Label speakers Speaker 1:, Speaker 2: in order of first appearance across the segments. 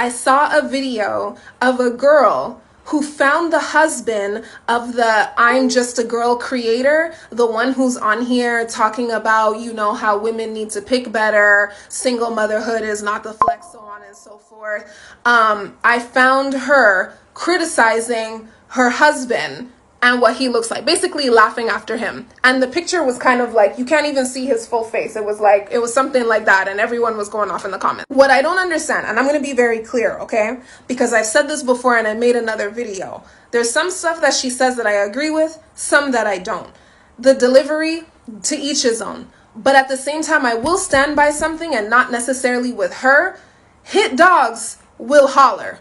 Speaker 1: I saw a video of a girl who found the husband of the I'm Just a Girl creator, the one who's on here talking about, how women need to pick better, single motherhood is not the flex, so on and so forth. I found her criticizing her husband and what he looks like, basically laughing after him. And the picture was kind of like, you can't even see his full face. It was something like that, and everyone was going off in the comments. What I don't understand, and I'm going to be very clear, okay? Because I've said this before and I made another video. There's some stuff that she says that I agree with, some that I don't. The delivery, to each his own. But at the same time, I will stand by something, and not necessarily with her. Hit dogs will holler.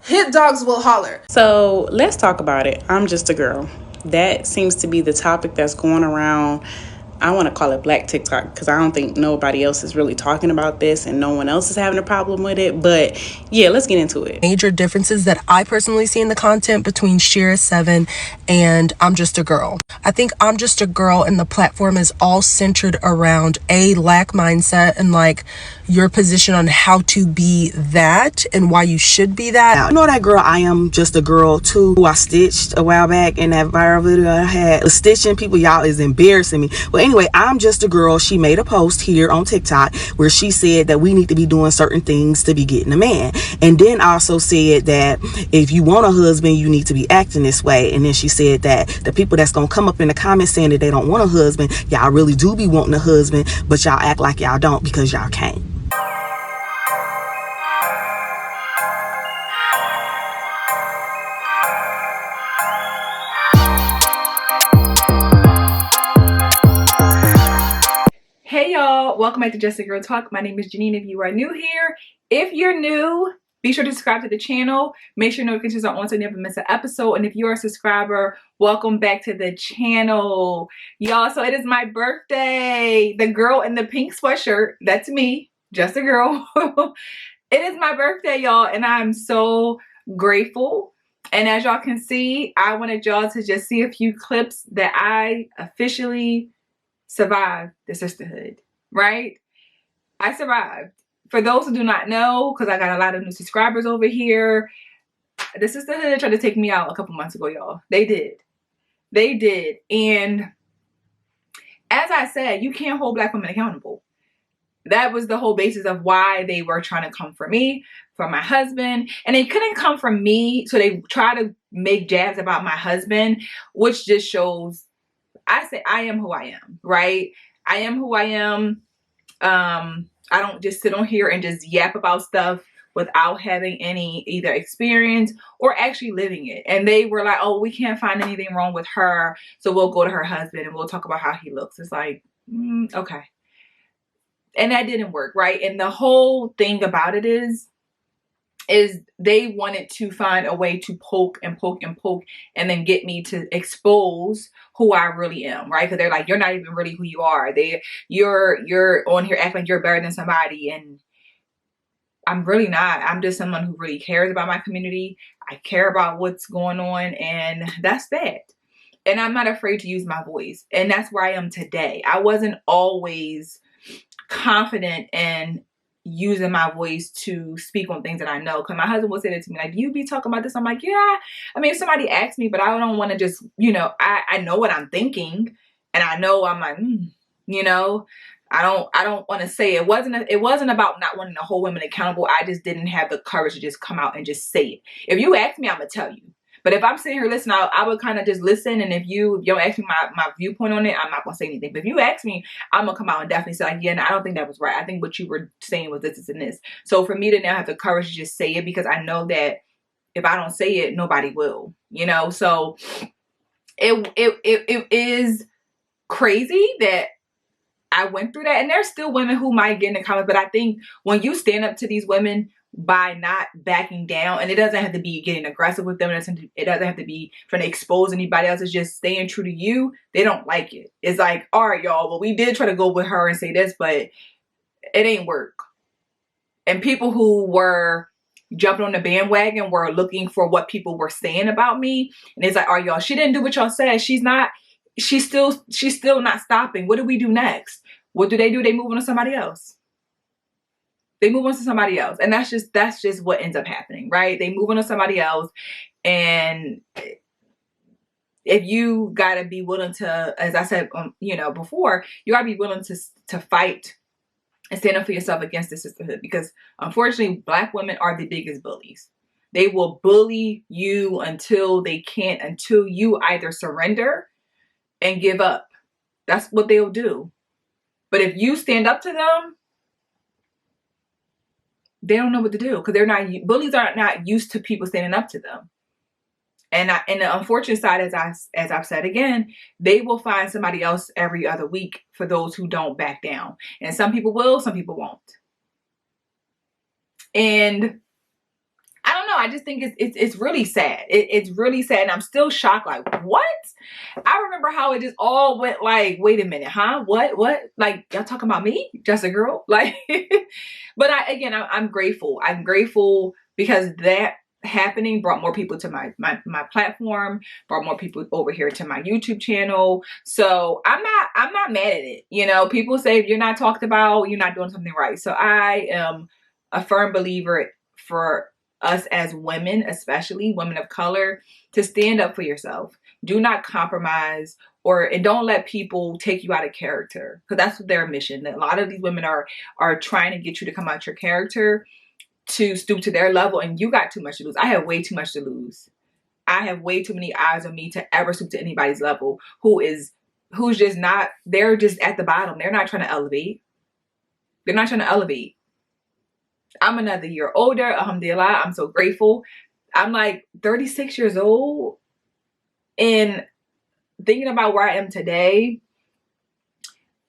Speaker 1: Hit dogs will holler.
Speaker 2: So let's talk about it. I'm just a girl. That seems to be the topic that's going around. I want to call it Black TikTok because I don't think nobody else is really talking about this and no one else is having a problem with it. But yeah, let's get into it.
Speaker 3: Major differences that I personally see in the content between Shira7 and I'm Just a Girl. I think I'm Just a Girl and the platform is all centered around a lack mindset and like your position on how to be that and why you should be that.
Speaker 4: You know that girl I Am Just a Girl too, who I stitched a while back in that viral video I had. The stitching people, y'all, is embarrassing me. Well, anyway, I'm Just a Girl. She made a post here on TikTok where she said that we need to be doing certain things to be getting a man. And then also said that if you want a husband, you need to be acting this way. And then she said that the people that's gonna come up in the comments saying that they don't want a husband, y'all really do be wanting a husband, but y'all act like y'all don't because y'all can't.
Speaker 5: Hey y'all, welcome back to Just a Girl Talk. My name is Janine. If you are new here, if you're new, be sure to subscribe to the channel. Make sure notifications are on so you never miss an episode. And if you're a subscriber, welcome back to the channel. Y'all, so it is my birthday. The girl in the pink sweatshirt, that's me, Just a Girl. It is my birthday, y'all, and I'm so grateful. And as y'all can see, I wanted y'all to just see a few clips that I officially survived the sisterhood, right? I survived. For those who do not know, because I got a lot of new subscribers over here, the sisterhood tried to take me out a couple months ago, y'all. They did. They did. And as I said, you can't hold Black women accountable. That was the whole basis of why they were trying to come for me, for my husband. And they couldn't come from me, so they try to make jabs about my husband, which just shows, I say I am who I am, right? I am who I am. I don't just sit on here and just yap about stuff without having any either experience or actually living it. And they were like, oh, we can't find anything wrong with her, so we'll go to her husband and we'll talk about how he looks. It's like, okay. And that didn't work, right? And the whole thing about it is they wanted to find a way to poke and poke and poke and then get me to expose who I really am, right? Because they're like, you're not even really who you are. You're on here acting like you're better than somebody, and I'm really not. I'm just someone who really cares about my community. I care about what's going on, and that's that. And I'm not afraid to use my voice, and that's where I am today. I wasn't always confident in using my voice to speak on things that I know, because my husband would say that to me, like, you be talking about this? I'm like, yeah, I mean, if somebody asks me, but I don't want to just, I know what I'm thinking, and I know I'm like, I don't want to say it wasn't about not wanting to hold women accountable. I just didn't have the courage to just come out and just say it. If you ask me, I'm gonna tell you. But if I'm sitting here listening, I would kind of just listen. And if you don't ask me my viewpoint on it, I'm not going to say anything. But if you ask me, I'm going to come out and definitely say, like, yeah, no, I don't think that was right. I think what you were saying was this and this. So for me to now have the courage to just say it, because I know that if I don't say it, nobody will, So it is crazy that I went through that. And there's still women who might get in the comments. But I think when you stand up to these women by not backing down, and it doesn't have to be getting aggressive with them, it doesn't have to be trying to expose anybody else, it's just staying true to you, they don't like it. It's like, all right, y'all, well, we did try to go with her and say this, but it ain't work. And people who were jumping on the bandwagon were looking for what people were saying about me, and it's like, all right, y'all, she didn't do what y'all said. She's still not stopping. What do we do next? What do? They move on to somebody else. They move on to somebody else. And that's just what ends up happening, right? They move on to somebody else. And if you gotta be willing to, as I said, before, you gotta be willing to fight and stand up for yourself against the sisterhood, because unfortunately, Black women are the biggest bullies. They will bully you until you either surrender and give up. That's what they'll do. But if you stand up to them, they don't know what to do, because bullies are not used to people standing up to them. And the unfortunate side, as I've said again, they will find somebody else every other week for those who don't back down. And some people will, some people won't. And I don't know. I just think it's really sad. It's really sad. And I'm still shocked. Like, what? I remember how it just all went like, wait a minute, huh? What? Like, y'all talking about me? Just a girl? Like, but I'm grateful. I'm grateful because that happening brought more people to my platform, brought more people over here to my YouTube channel. So I'm not mad at it. You know, people say if you're not talked about, you're not doing something right. So I am a firm believer for us as women, especially women of color, to stand up for yourself. Do not compromise, and don't let people take you out of character, because that's their mission. A lot of these women are trying to get you to come out your character, to stoop to their level, and you got too much to lose. I have way too much to lose. I have way too many eyes on me to ever stoop to anybody's level who's just not, they're just at the bottom. They're not trying to elevate. They're not trying to elevate. I'm another year older, alhamdulillah. I'm so grateful. I'm like 36 years old, and thinking about where I am today,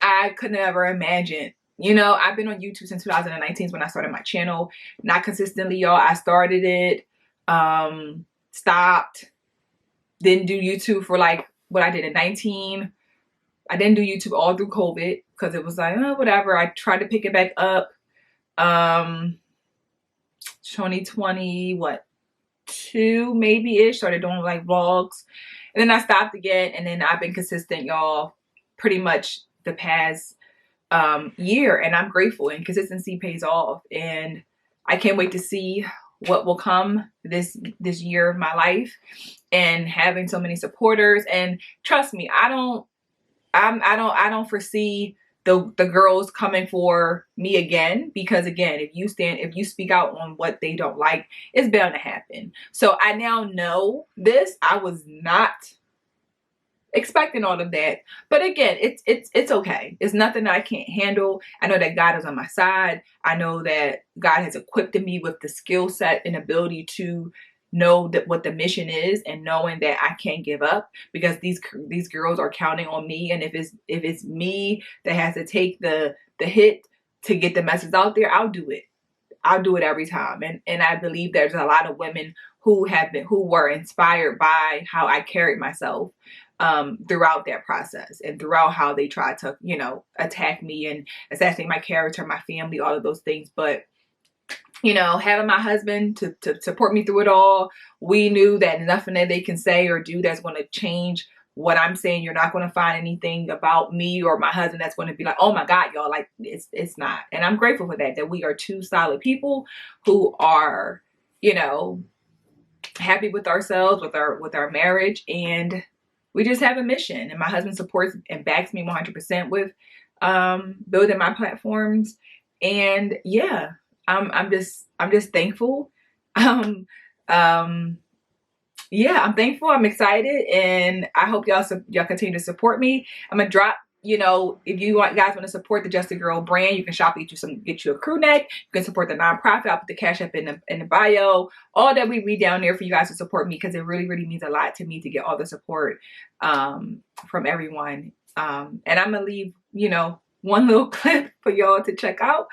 Speaker 5: I could never imagine. You know, I've been on YouTube since 2019 when I started my channel. Not consistently, y'all. I started it, stopped, didn't do YouTube for like what I did in 19. I didn't do YouTube all through COVID because it was like, oh, whatever. I tried to pick it back up. 2020, two maybe-ish, started doing like vlogs, and then I stopped again, and then I've been consistent, y'all, pretty much the past year, and I'm grateful, and consistency pays off, and I can't wait to see what will come this year of my life, and having so many supporters. And trust me, I don't foresee the girls coming for me again, because again, if you speak out on what they don't like, it's bound to happen. So I now know this. I was not expecting all of that, but again, it's okay. It's nothing that I can't handle. I know that God is on my side. I know that God has equipped me with the skill set and ability to know that what the mission is, and knowing that I can't give up, because these girls are counting on me. And if it's me that has to take the hit to get the message out there, I'll do it. I'll do it every time. And I believe there's a lot of women who were inspired by how I carried myself throughout that process, and throughout how they tried to, attack me and assassinate my character, my family, all of those things. But having my husband to support me through it all, we knew that nothing that they can say or do that's going to change what I'm saying. You're not going to find anything about me or my husband that's going to be like, oh my God, y'all, like it's not. And I'm grateful for that we are two solid people who are, happy with ourselves, with our marriage, and we just have a mission. And my husband supports and backs me 100% with building my platforms. And yeah, I'm just thankful. Yeah, I'm thankful. I'm excited, and I hope y'all continue to support me. I'm gonna drop, if you guys want to support the Just a Girl brand, you can shop, get you a crew neck. You can support the nonprofit. I'll put the cash up in the bio. All that we read down there for you guys to support me, because it really, really means a lot to me to get all the support from everyone. And I'm gonna leave, one little clip for y'all to check out.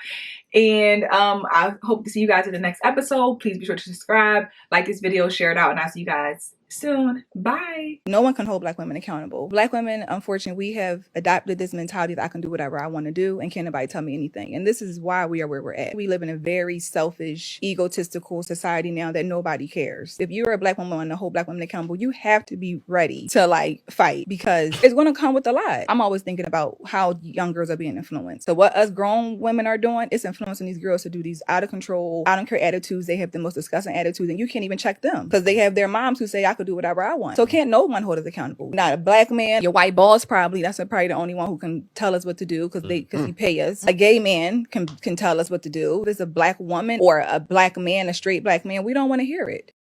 Speaker 5: And I hope to see you guys in the next episode. Please be sure to subscribe, like this video, share it out, and I'll see you guys soon. Bye.
Speaker 6: No one can hold Black women accountable. Black women, unfortunately, we have adopted this mentality that I can do whatever I want to do and can't nobody tell me anything. And this is why we are where we're at. We live in a very selfish, egotistical society now that nobody cares. If you're a Black woman and to hold Black women accountable, you have to be ready to fight, because it's going to come with a lot. I'm always thinking about how young girls are being influenced. So what us grown women are doing, it's influencing influencing these girls to do these out of control, I don't care attitudes. They have the most disgusting attitudes, and you can't even check them because they have their moms who say I could do whatever I want. So can't no one hold us accountable. Not a black man, your white boss probably. That's probably the only one who can tell us what to do because he pay us. A gay man can tell us what to do. If it's a black woman or a black man, a straight black man, we don't want to hear it.